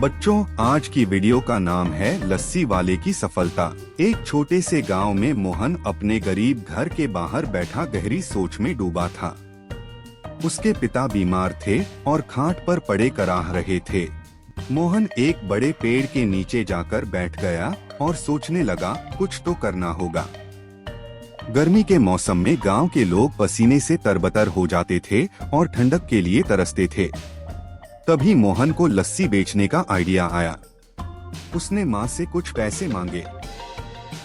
बच्चों, आज की वीडियो का नाम है लस्सी वाले की सफलता। एक छोटे से गांव में मोहन अपने गरीब घर के बाहर बैठा गहरी सोच में डूबा था। उसके पिता बीमार थे और खाट पर पड़े कराह रहे थे। मोहन एक बड़े पेड़ के नीचे जाकर बैठ गया और सोचने लगा, कुछ तो करना होगा। गर्मी के मौसम में गांव के लोग पसीने से तरबतर हो जाते थे और ठंडक के लिए तरसते थे। तभी मोहन को लस्सी बेचने का आइडिया आया। उसने माँ से कुछ पैसे मांगे।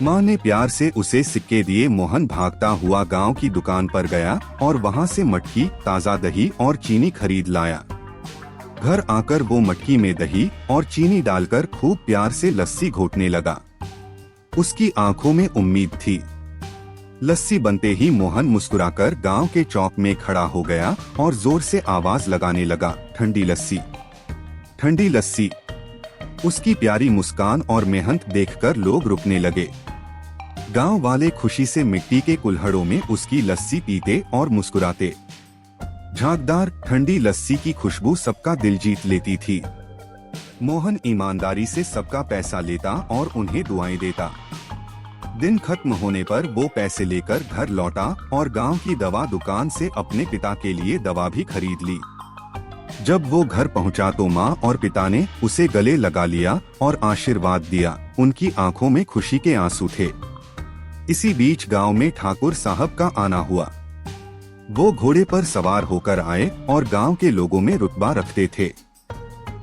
माँ ने प्यार से उसे सिक्के दिए। मोहन भागता हुआ गांव की दुकान पर गया और वहां से मटकी, ताज़ा दही और चीनी खरीद लाया। घर आकर वो मटकी में दही और चीनी डालकर खूब प्यार से लस्सी घोटने लगा। उसकी आंखों में उम्मीद थी। लस्सी बनते ही मोहन मुस्कुराकर गांव के चौक में खड़ा हो गया और जोर से आवाज लगाने लगा, ठंडी लस्सी, ठंडी लस्सी। उसकी प्यारी मुस्कान और मेहनत देखकर लोग रुकने लगे। गांव वाले खुशी से मिट्टी के कुल्हड़ों में उसकी लस्सी पीते और मुस्कुराते। झागदार ठंडी लस्सी की खुशबू सबका दिल जीत लेती थी। मोहन ईमानदारी से सबका पैसा लेता और उन्हें दुआएं देता। दिन खत्म होने पर वो पैसे लेकर घर लौटा और गांव की दवा दुकान से अपने पिता के लिए दवा भी खरीद ली। जब वो घर पहुंचा तो माँ और पिता ने उसे गले लगा लिया और आशीर्वाद दिया। उनकी आंखों में खुशी के आंसू थे। इसी बीच गांव में ठाकुर साहब का आना हुआ। वो घोड़े पर सवार होकर आए और गांव के लोगों में रुतबा रखते थे।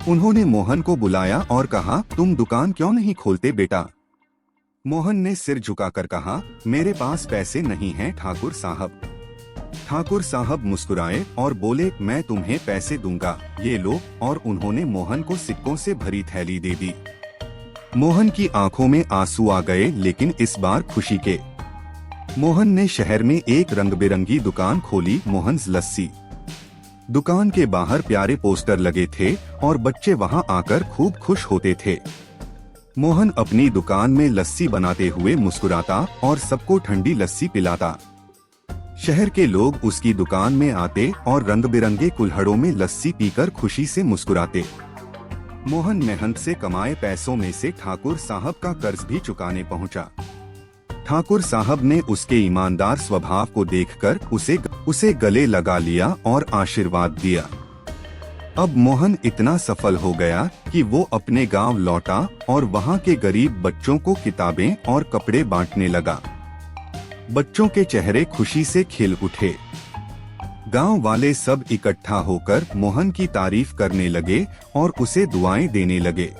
उन्होंने मोहन को बुलाया और कहा, तुम दुकान क्यों नहीं खोलते बेटा? मोहन ने सिर झुकाकर कहा, मेरे पास पैसे नहीं हैं ठाकुर साहब। ठाकुर साहब मुस्कुराए और बोले, मैं तुम्हें पैसे दूंगा, ये लो। और उन्होंने मोहन को सिक्कों से भरी थैली दे दी। मोहन की आंखों में आंसू आ गए, लेकिन इस बार खुशी के। मोहन ने शहर में एक रंग बिरंगी दुकान खोली, मोहन्स लस्सी। दुकान के बाहर प्यारे पोस्टर लगे थे और बच्चे वहां आकर खूब खुश होते थे। मोहन अपनी दुकान में लस्सी बनाते हुए मुस्कुराता और सबको ठंडी लस्सी पिलाता। शहर के लोग उसकी दुकान में आते और रंग बिरंगे कुल्हड़ों में लस्सी पीकर खुशी से मुस्कुराते। मोहन मेहनत से कमाए पैसों में से ठाकुर साहब का कर्ज भी चुकाने पहुंचा। ठाकुर साहब ने उसके ईमानदार स्वभाव को देखकर उसे गले लगा लिया और आशीर्वाद दिया। अब मोहन इतना सफल हो गया कि वो अपने गांव लौटा और वहां के गरीब बच्चों को किताबें और कपड़े बांटने लगा। बच्चों के चेहरे खुशी से खिल उठे। गांव वाले सब इकट्ठा होकर मोहन की तारीफ करने लगे और उसे दुआएं देने लगे।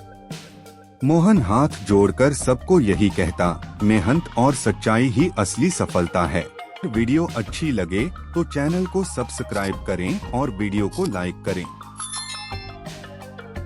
मोहन हाथ जोड़कर सबको यही कहता, मेहनत और सच्चाई ही असली सफलता है। वीडियो अच्छी लगे तो चैनल को सब्सक्राइब करें और वीडियो को लाइक करें।